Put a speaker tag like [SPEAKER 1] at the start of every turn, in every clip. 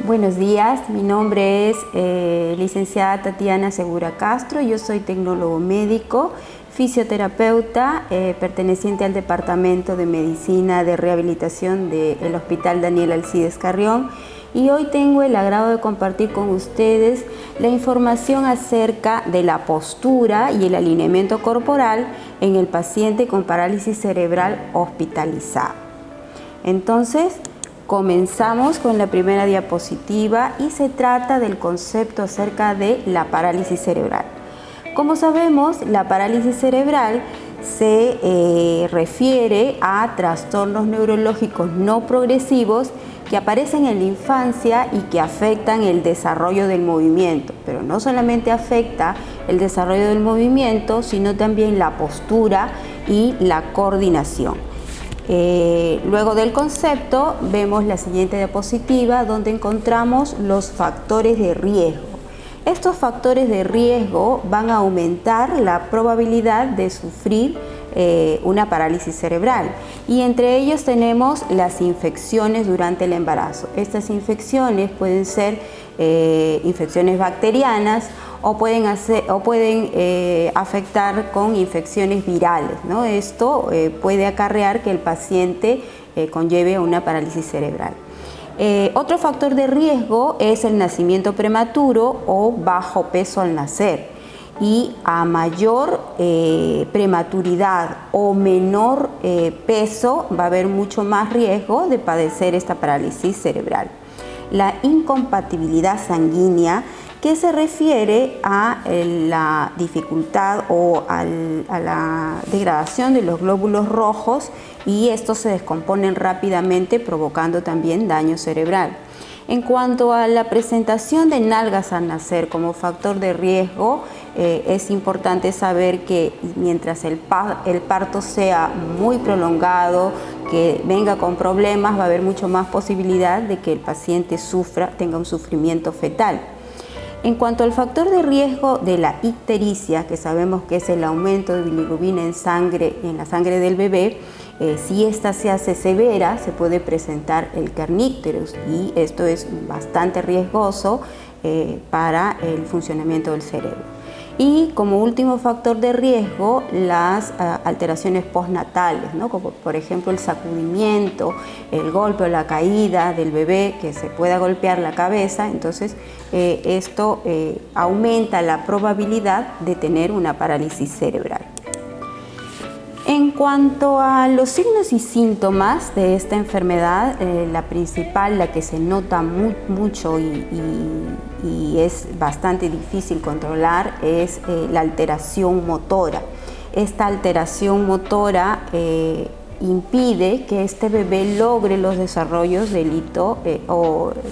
[SPEAKER 1] Buenos días, mi nombre es licenciada Tatiana Segura Castro, yo soy tecnólogo médico, fisioterapeuta, perteneciente al Departamento de Medicina de Rehabilitación del Hospital Daniel Alcides Carrión, y hoy tengo el agrado de compartir con ustedes la información acerca de la postura y el alineamiento corporal en el paciente con parálisis cerebral hospitalizado. Entonces, comenzamos con la primera diapositiva y se trata del concepto acerca de la parálisis cerebral. Como sabemos, la parálisis cerebral se refiere a trastornos neurológicos no progresivos que aparecen en la infancia y que afectan el desarrollo del movimiento, pero no solamente afecta el desarrollo del movimiento, sino también la postura y la coordinación. Luego del concepto vemos la siguiente diapositiva donde encontramos los factores de riesgo. Estos factores de riesgo van a aumentar la probabilidad de sufrir una parálisis cerebral, y entre ellos tenemos las infecciones durante el embarazo. Estas infecciones pueden ser infecciones bacterianas o pueden afectar con infecciones virales, ¿no? Esto puede acarrear que el paciente conlleve una parálisis cerebral. Otro factor de riesgo es el nacimiento prematuro o bajo peso al nacer, y a mayor prematuridad o menor peso va a haber mucho más riesgo de padecer esta parálisis cerebral. La incompatibilidad sanguínea, que se refiere a la dificultad o a la degradación de los glóbulos rojos, y estos se descomponen rápidamente provocando también daño cerebral. En cuanto a la presentación de nalgas al nacer como factor de riesgo, es importante saber que mientras el parto sea muy prolongado, que venga con problemas, va a haber mucho más posibilidad de que el paciente tenga un sufrimiento fetal. En cuanto al factor de riesgo de la ictericia, que sabemos que es el aumento de bilirrubina en la sangre del bebé, si esta se hace severa, se puede presentar el kernicterus, y esto es bastante riesgoso para el funcionamiento del cerebro. Y como último factor de riesgo, las alteraciones postnatales, ¿no? Como por ejemplo el sacudimiento, el golpe o la caída del bebé, que se pueda golpear la cabeza. Entonces esto aumenta la probabilidad de tener una parálisis cerebral. En cuanto a los signos y síntomas de esta enfermedad, la principal, la que se nota mucho y es bastante difícil controlar, es la alteración motora. Esta alteración motora impide que este bebé logre los desarrollos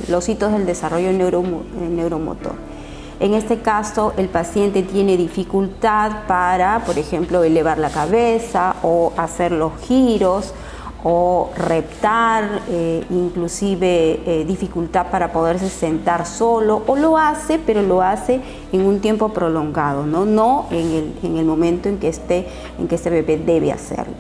[SPEAKER 1] los hitos del desarrollo neuromotor. En este caso, el paciente tiene dificultad para, por ejemplo, elevar la cabeza o hacer los giros o reptar, inclusive dificultad para poderse sentar solo, o lo hace, pero lo hace en un tiempo prolongado, no en el momento en que este bebé debe hacerlo.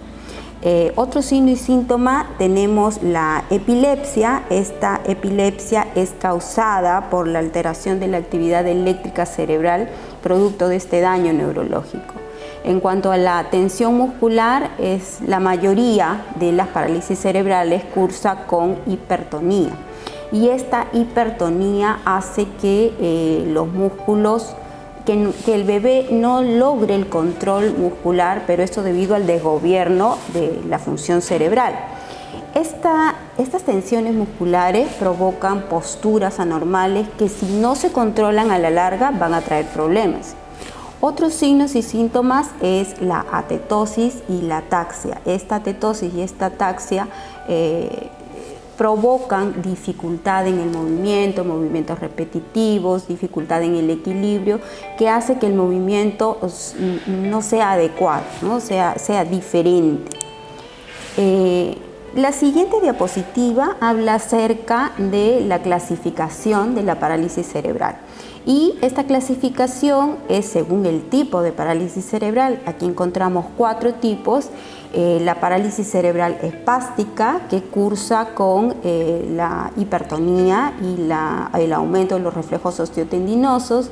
[SPEAKER 1] Otro signo y síntoma, tenemos la epilepsia. Esta epilepsia es causada por la alteración de la actividad eléctrica cerebral producto de este daño neurológico. En cuanto a la tensión muscular, la mayoría de las parálisis cerebrales cursa con hipertonía, y esta hipertonía hace que los músculos, que el bebé no logre el control muscular, pero esto debido al desgobierno de la función cerebral. Estas tensiones musculares provocan posturas anormales que, si no se controlan a la larga, van a traer problemas. Otros signos y síntomas es la atetosis y la ataxia. Esta atetosis y esta ataxia provocan dificultad en el movimiento, movimientos repetitivos, dificultad en el equilibrio, que hace que el movimiento no sea adecuado, ¿no? sea diferente. La siguiente diapositiva habla acerca de la clasificación de la parálisis cerebral. Y esta clasificación es según el tipo de parálisis cerebral. Aquí encontramos 4 tipos. La parálisis cerebral espástica, que cursa con la hipertonía y el aumento de los reflejos osteotendinosos.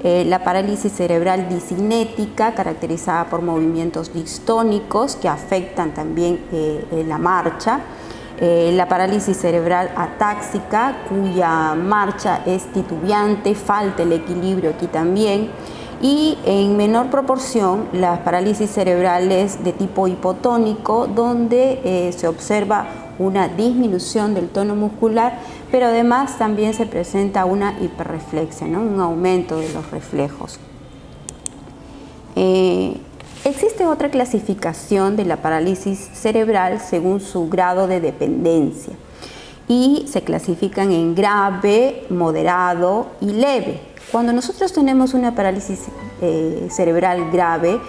[SPEAKER 1] La parálisis cerebral discinética, caracterizada por movimientos distónicos que afectan también la marcha. La parálisis cerebral atáxica, cuya marcha es titubeante, falta el equilibrio aquí también. Y en menor proporción, las parálisis cerebrales de tipo hipotónico, donde se observa una disminución del tono muscular, pero además también se presenta una hiperreflexia, ¿no? Un aumento de los reflejos. Existe otra clasificación de la parálisis cerebral según su grado de dependencia y se clasifican en grave, moderado y leve. Cuando nosotros tenemos una parálisis cerebral grave,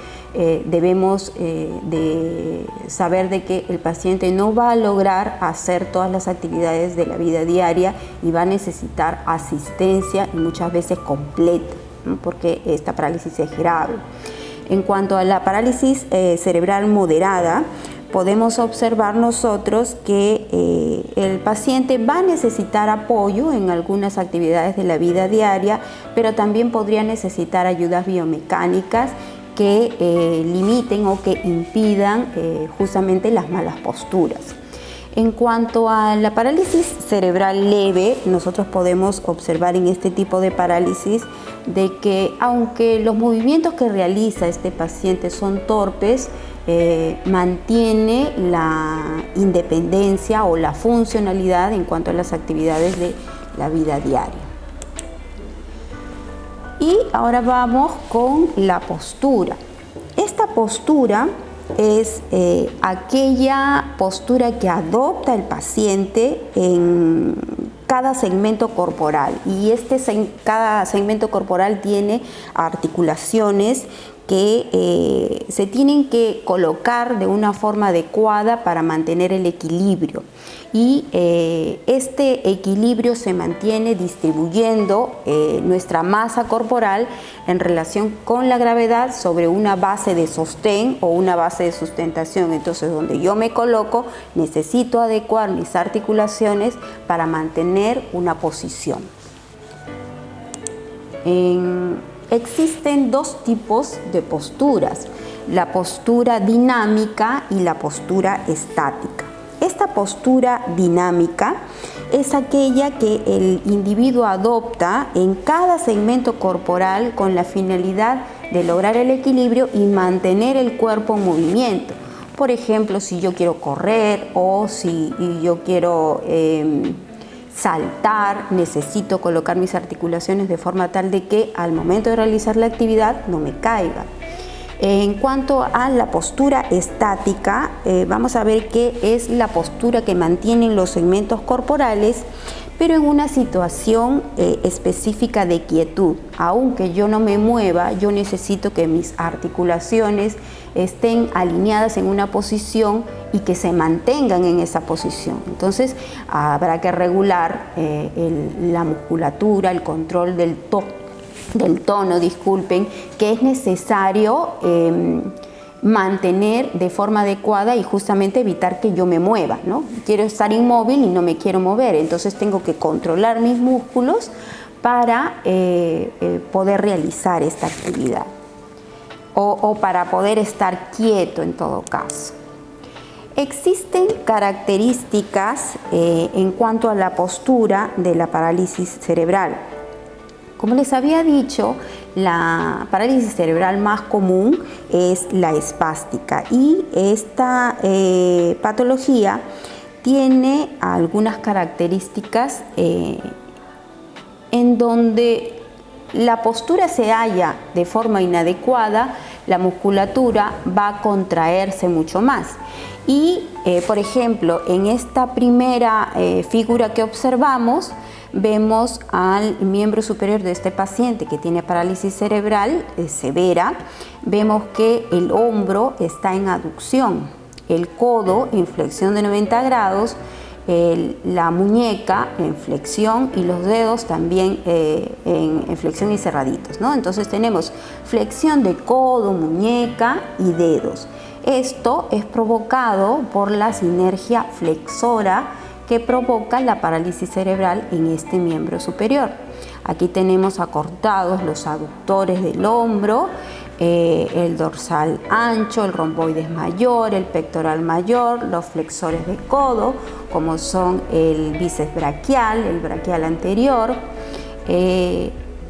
[SPEAKER 1] debemos de saber de que el paciente no va a lograr hacer todas las actividades de la vida diaria y va a necesitar asistencia y muchas veces completa, ¿no? Porque esta parálisis es grave. En cuanto a la parálisis cerebral moderada, podemos observar nosotros que el paciente va a necesitar apoyo en algunas actividades de la vida diaria, pero también podría necesitar ayudas biomecánicas que limiten o que impidan justamente las malas posturas. En cuanto a la parálisis cerebral leve, nosotros podemos observar en este tipo de parálisis de que aunque los movimientos que realiza este paciente son torpes, mantiene la independencia o la funcionalidad en cuanto a las actividades de la vida diaria. Y ahora vamos con la postura. Esta postura es aquella postura que adopta el paciente en cada segmento corporal, y cada segmento corporal tiene articulaciones que se tienen que colocar de una forma adecuada para mantener el equilibrio, y este equilibrio se mantiene distribuyendo nuestra masa corporal en relación con la gravedad sobre una base de sostén o una base de sustentación. Entonces, donde yo me coloco, necesito adecuar mis articulaciones para mantener una posición. Existen 2 tipos de posturas: la postura dinámica y la postura estática. Esta postura dinámica es aquella que el individuo adopta en cada segmento corporal con la finalidad de lograr el equilibrio y mantener el cuerpo en movimiento. Por ejemplo, si yo quiero correr o si yo quiero saltar, necesito colocar mis articulaciones de forma tal de que al momento de realizar la actividad no me caiga. En cuanto a la postura estática, vamos a ver que es la postura que mantienen los segmentos corporales, pero en una situación específica de quietud. Aunque yo no me mueva, yo necesito que mis articulaciones estén alineadas en una posición y que se mantengan en esa posición. Entonces habrá que regular la musculatura, el control del tono, disculpen, que es necesario mantener de forma adecuada y justamente evitar que yo me mueva, ¿no? Quiero estar inmóvil y no me quiero mover, entonces tengo que controlar mis músculos para poder realizar esta actividad o para poder estar quieto en todo caso. Existen características en cuanto a la postura de la parálisis cerebral. Como les había dicho, la parálisis cerebral más común es la espástica, y esta patología tiene algunas características en donde la postura se halla de forma inadecuada, la musculatura va a contraerse mucho más. Y, por ejemplo, en esta primera figura que observamos, vemos al miembro superior de este paciente que tiene parálisis cerebral severa. Vemos que el hombro está en aducción, el codo en flexión de 90 grados, la muñeca en flexión y los dedos también en flexión y cerraditos, ¿no? Entonces tenemos flexión de codo, muñeca y dedos. Esto es provocado por la sinergia flexora que provoca la parálisis cerebral en este miembro superior. Aquí tenemos acortados los aductores del hombro, el dorsal ancho, el romboides mayor, el pectoral mayor, los flexores de codo, como son el bíceps braquial, el braquial anterior.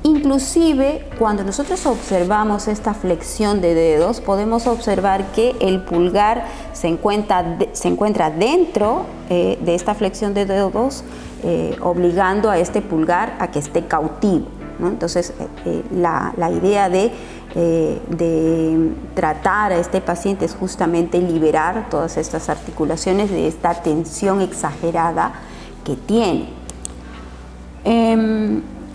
[SPEAKER 1] Inclusive, cuando nosotros observamos esta flexión de dedos, podemos observar que el pulgar se encuentra dentro de esta flexión de dedos, obligando a este pulgar a que esté cautivo, ¿no? Entonces, la idea de tratar a este paciente es justamente liberar todas estas articulaciones de esta tensión exagerada que tiene.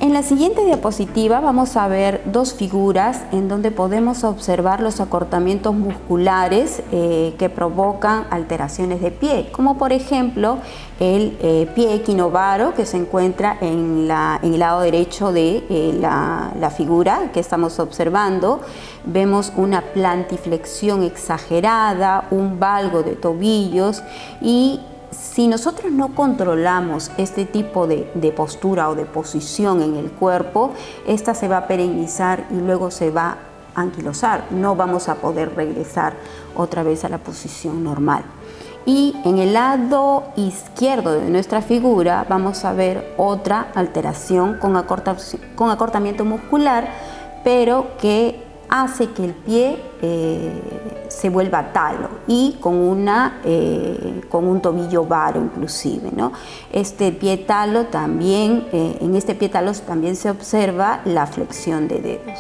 [SPEAKER 1] En la siguiente diapositiva vamos a ver dos figuras en donde podemos observar los acortamientos musculares que provocan alteraciones de pie, como por ejemplo el pie equinovaro, que se encuentra en el lado derecho de la figura que estamos observando. Vemos una plantiflexión exagerada, un valgo de tobillos, y si nosotros no controlamos este tipo de postura o de posición en el cuerpo, esta se va a perennizar y luego se va a anquilosar. No vamos a poder regresar otra vez a la posición normal. Y en el lado izquierdo de nuestra figura vamos a ver otra alteración con acortamiento muscular, pero que hace que el pie se vuelva talo y con un tobillo varo inclusive, ¿no? Este pie talo también, en este pie talo también se observa la flexión de dedos.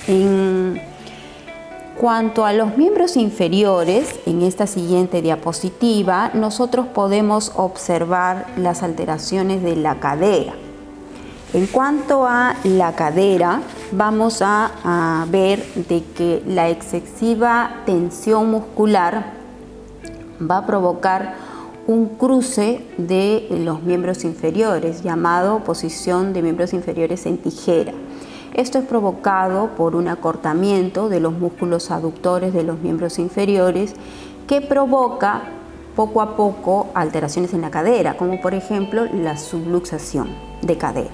[SPEAKER 1] En cuanto a los miembros inferiores, en esta siguiente diapositiva, nosotros podemos observar las alteraciones de la cadera. En cuanto a la cadera, vamos a ver de que la excesiva tensión muscular va a provocar un cruce de los miembros inferiores, llamado posición de miembros inferiores en tijera. Esto es provocado por un acortamiento de los músculos aductores de los miembros inferiores que provoca poco a poco alteraciones en la cadera, como por ejemplo la subluxación de cadera.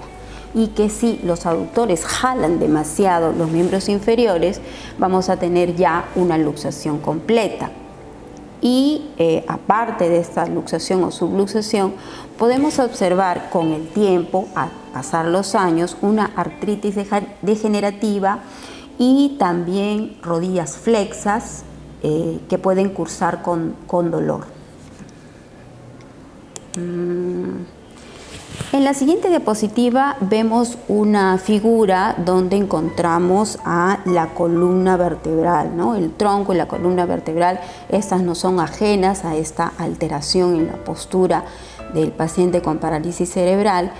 [SPEAKER 1] Y que si los aductores jalan demasiado los miembros inferiores, vamos a tener ya una luxación completa. Y aparte de esta luxación o subluxación, podemos observar con el tiempo, al pasar los años, una artritis degenerativa y también rodillas flexas que pueden cursar con dolor. En la siguiente diapositiva vemos una figura donde encontramos a la columna vertebral, ¿no? El tronco y la columna vertebral, estas no son ajenas a esta alteración en la postura del paciente con parálisis cerebral.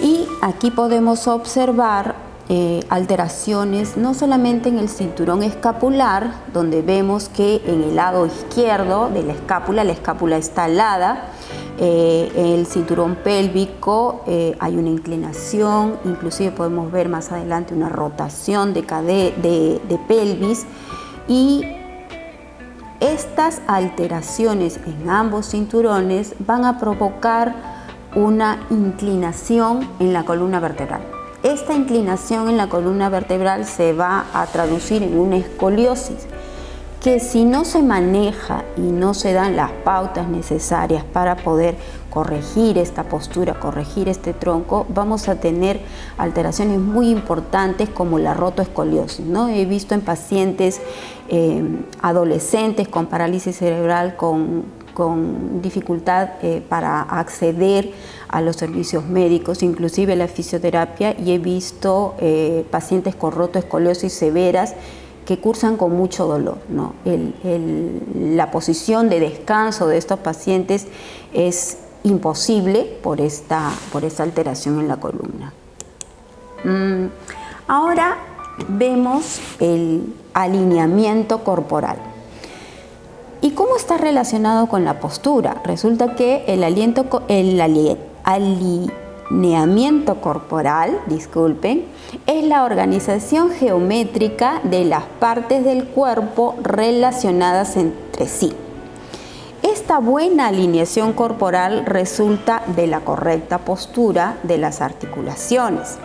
[SPEAKER 1] Y aquí podemos observar alteraciones no solamente en el cinturón escapular, donde vemos que en el lado izquierdo de la escápula está alada. El cinturón pélvico hay una inclinación, inclusive podemos ver más adelante una rotación de pelvis, y estas alteraciones en ambos cinturones van a provocar una inclinación en la columna vertebral. Esta inclinación en la columna vertebral se va a traducir en una escoliosis, que si no se maneja y no se dan las pautas necesarias para poder corregir esta postura, corregir este tronco, vamos a tener alteraciones muy importantes como la rotoescoliosis, ¿no? He visto en pacientes adolescentes con parálisis cerebral con dificultad para acceder a los servicios médicos, inclusive a la fisioterapia, y he visto pacientes con rotoescoliosis severas que cursan con mucho dolor, ¿no? La posición de descanso de estos pacientes es imposible por esta alteración en la columna. Ahora vemos el alineamiento corporal. ¿Y cómo está relacionado con la postura? Resulta que el alineamiento corporal, disculpen, es la organización geométrica de las partes del cuerpo relacionadas entre sí. Esta buena alineación corporal resulta de la correcta postura de las articulaciones.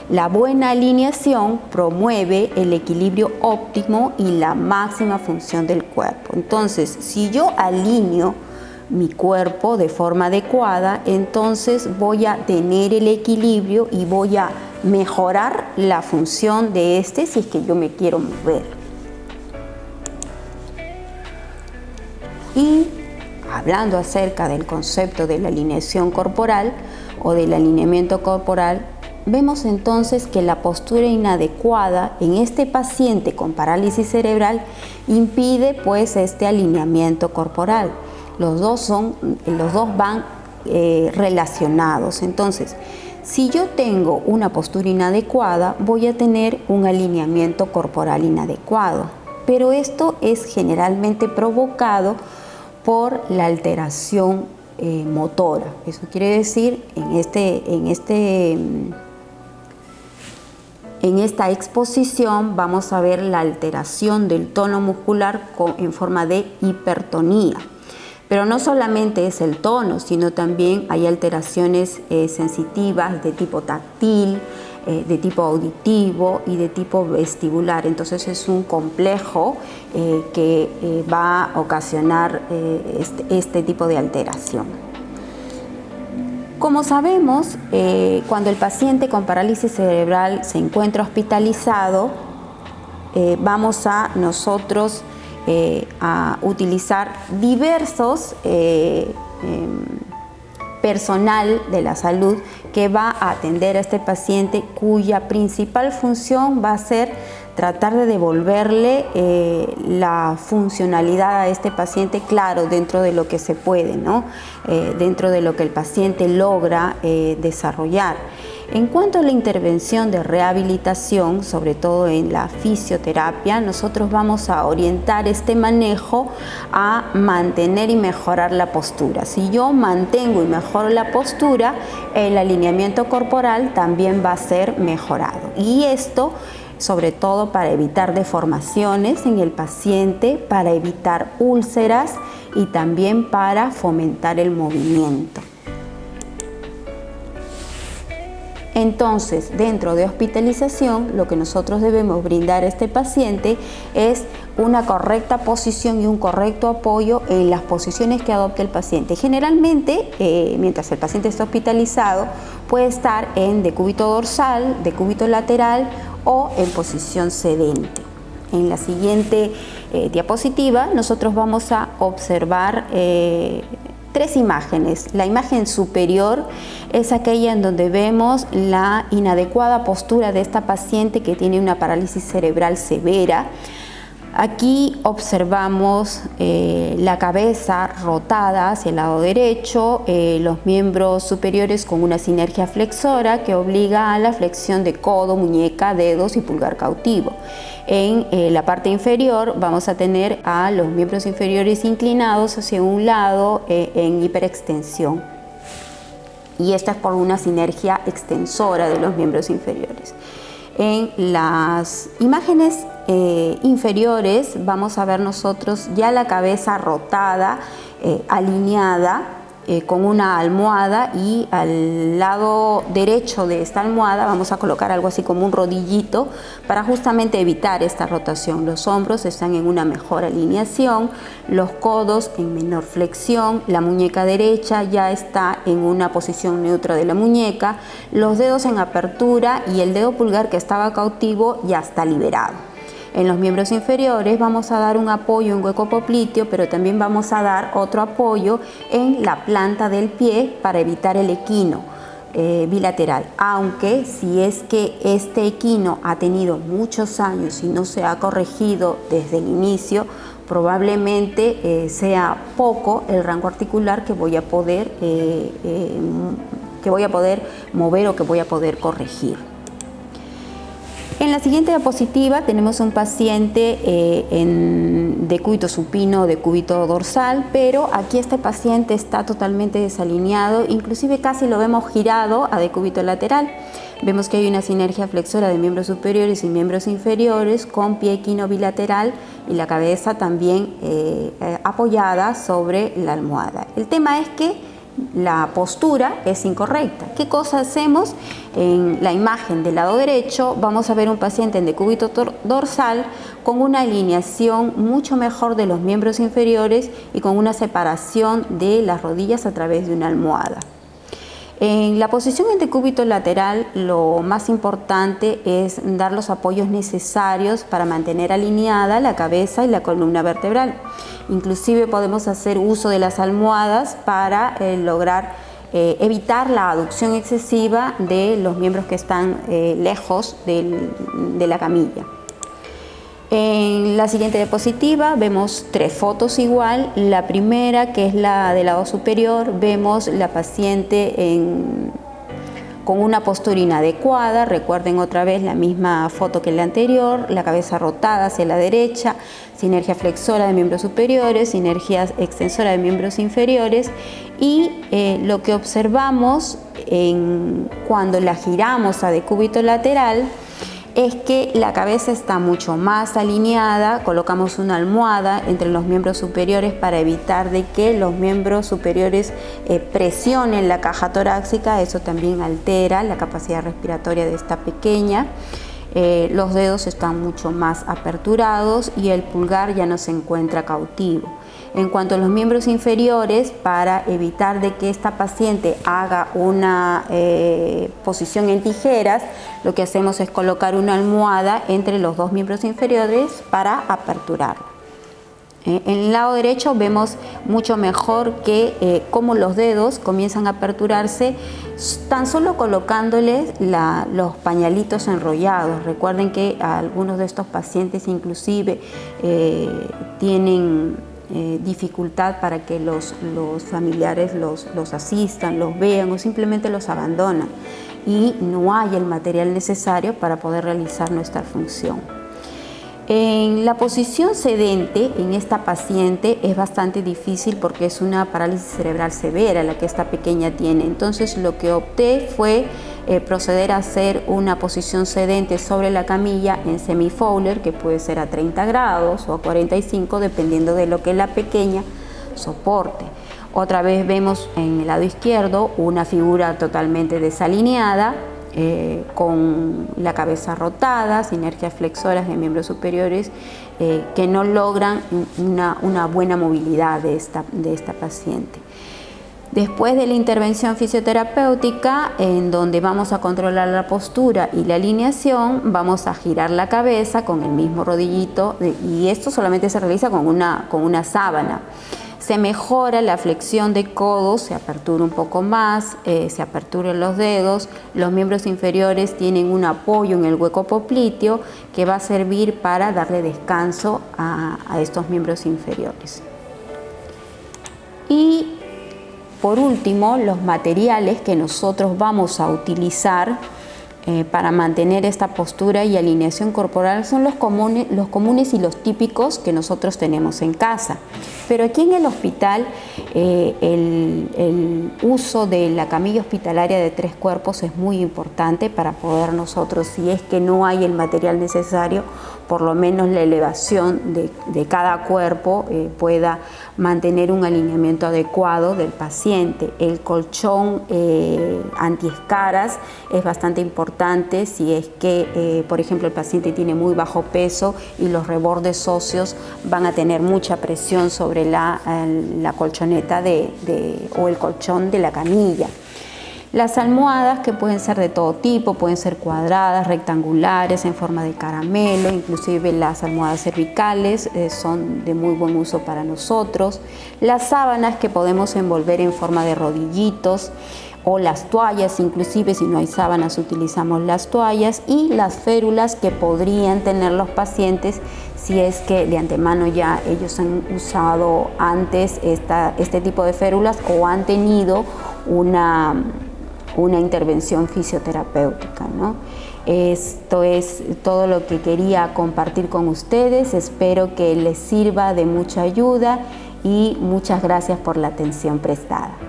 [SPEAKER 1] La buena alineación promueve el equilibrio óptimo y la máxima función del cuerpo. Entonces, si yo alineo mi cuerpo de forma adecuada, entonces voy a tener el equilibrio y voy a mejorar la función de este si es que yo me quiero mover. Y hablando acerca del concepto de la alineación corporal o del alineamiento corporal, vemos entonces que la postura inadecuada en este paciente con parálisis cerebral impide pues este alineamiento corporal. Los dos van relacionados. Entonces, si yo tengo una postura inadecuada, voy a tener un alineamiento corporal inadecuado. Pero esto es generalmente provocado por la alteración motora. Eso quiere decir, en esta exposición vamos a ver la alteración del tono muscular en forma de hipertonía. Pero no solamente es el tono, sino también hay alteraciones sensitivas de tipo táctil, de tipo auditivo y de tipo vestibular. Entonces es un complejo que va a ocasionar este tipo de alteración. Como sabemos, cuando el paciente con parálisis cerebral se encuentra hospitalizado, vamos a nosotros a utilizar diversos personal de la salud que va a atender a este paciente, cuya principal función va a ser tratar de devolverle la funcionalidad a este paciente, claro, dentro de lo que se puede, ¿no? Dentro de lo que el paciente logra desarrollar. En cuanto a la intervención de rehabilitación, sobre todo en la fisioterapia, nosotros vamos a orientar este manejo a mantener y mejorar la postura. Si yo mantengo y mejoro la postura, el alineamiento corporal también va a ser mejorado. Y esto sobre todo para evitar deformaciones en el paciente, para evitar úlceras y también para fomentar el movimiento. Entonces, dentro de hospitalización, lo que nosotros debemos brindar a este paciente es una correcta posición y un correcto apoyo en las posiciones que adopte el paciente. Generalmente, mientras el paciente está hospitalizado, puede estar en decúbito dorsal, decúbito lateral o en posición sedente. En la siguiente diapositiva, nosotros vamos a observar tres imágenes. La imagen superior es aquella en donde vemos la inadecuada postura de esta paciente que tiene una parálisis cerebral severa. Aquí observamos la cabeza rotada hacia el lado derecho, los miembros superiores con una sinergia flexora que obliga a la flexión de codo, muñeca, dedos y pulgar cautivo. En la parte inferior vamos a tener a los miembros inferiores inclinados hacia un lado en hiperextensión. Y esto es por una sinergia extensora de los miembros inferiores. En las imágenes inferiores vamos a ver nosotros ya la cabeza rotada, alineada con una almohada, y al lado derecho de esta almohada vamos a colocar algo así como un rodillito para justamente evitar esta rotación. Los hombros están en una mejor alineación, los codos en menor flexión, la muñeca derecha ya está en una posición neutra de la muñeca, los dedos en apertura y el dedo pulgar que estaba cautivo ya está liberado. En los miembros inferiores vamos a dar un apoyo en hueco popliteo, pero también vamos a dar otro apoyo en la planta del pie para evitar el equino bilateral. Aunque si es que este equino ha tenido muchos años y no se ha corregido desde el inicio, probablemente sea poco el rango articular que voy a poder mover o que voy a poder corregir. En la siguiente diapositiva tenemos un paciente en decúbito supino o decúbito dorsal, pero aquí este paciente está totalmente desalineado, inclusive casi lo vemos girado a decúbito lateral. Vemos que hay una sinergia flexora de miembros superiores y miembros inferiores con pie equino bilateral y la cabeza también apoyada sobre la almohada. El tema es que la postura es incorrecta. ¿Qué cosa hacemos? En la imagen del lado derecho vamos a ver un paciente en decúbito dorsal con una alineación mucho mejor de los miembros inferiores y con una separación de las rodillas a través de una almohada. En la posición en decúbito lateral, lo más importante es dar los apoyos necesarios para mantener alineada la cabeza y la columna vertebral. Inclusive podemos hacer uso de las almohadas para lograr evitar la aducción excesiva de los miembros que están lejos de la camilla. En la siguiente diapositiva vemos 3 fotos igual. La primera, que es la del lado superior, vemos la paciente con una postura inadecuada. Recuerden otra vez la misma foto que la anterior, la cabeza rotada hacia la derecha, sinergia flexora de miembros superiores, sinergia extensora de miembros inferiores, y lo que observamos cuando la giramos a decúbito lateral es que la cabeza está mucho más alineada. Colocamos una almohada entre los miembros superiores para evitar de que los miembros superiores presionen la caja torácica. Eso también altera la capacidad respiratoria de esta pequeña. Los dedos están mucho más aperturados y el pulgar ya no se encuentra cautivo. En cuanto a los miembros inferiores, para evitar de que esta paciente haga una posición en tijeras, lo que hacemos es colocar una almohada entre los 2 miembros inferiores para aperturarla. En el lado derecho vemos mucho mejor que cómo los dedos comienzan a aperturarse tan solo colocándoles los pañalitos enrollados. Recuerden que algunos de estos pacientes inclusive tienen dificultad para que los familiares los asistan, los vean o simplemente los abandonan y no hay el material necesario para poder realizar nuestra función. En la posición sedente en esta paciente es bastante difícil porque es una parálisis cerebral severa la que esta pequeña tiene. Entonces lo que opté fue proceder a hacer una posición sedente sobre la camilla en semi-Fowler, que puede ser a 30 grados o a 45 dependiendo de lo que la pequeña soporte. Otra vez vemos en el lado izquierdo una figura totalmente desalineada, con la cabeza rotada, sinergias flexoras de miembros superiores que no logran una buena movilidad de esta paciente. Después de la intervención fisioterapéutica, en donde vamos a controlar la postura y la alineación, vamos a girar la cabeza con el mismo rodillito, y esto solamente se realiza con una sábana. Se mejora la flexión de codos, se apertura un poco más, se aperturan los dedos, los miembros inferiores tienen un apoyo en el hueco popliteo que va a servir para darle descanso a estos miembros inferiores. Y por último, los materiales que nosotros vamos a utilizar para mantener esta postura y alineación corporal son los comunes y los típicos que nosotros tenemos en casa. Pero aquí en el hospital el uso de la camilla hospitalaria de 3 cuerpos es muy importante para poder nosotros, si es que no hay el material necesario, por lo menos la elevación de cada cuerpo pueda mantener un alineamiento adecuado del paciente. El colchón antiescaras es bastante importante si es que, por ejemplo, el paciente tiene muy bajo peso y los rebordes óseos van a tener mucha presión sobre la colchoneta o el colchón de la camilla. Las almohadas, que pueden ser de todo tipo, pueden ser cuadradas, rectangulares, en forma de caramelo, inclusive las almohadas cervicales son de muy buen uso para nosotros. Las sábanas, que podemos envolver en forma de rodillitos, o las toallas, inclusive si no hay sábanas utilizamos las toallas, y las férulas que podrían tener los pacientes si es que de antemano ya ellos han usado antes este tipo de férulas o han tenido una intervención fisioterapéutica, ¿no? Esto es todo lo que quería compartir con ustedes. Espero que les sirva de mucha ayuda y muchas gracias por la atención prestada.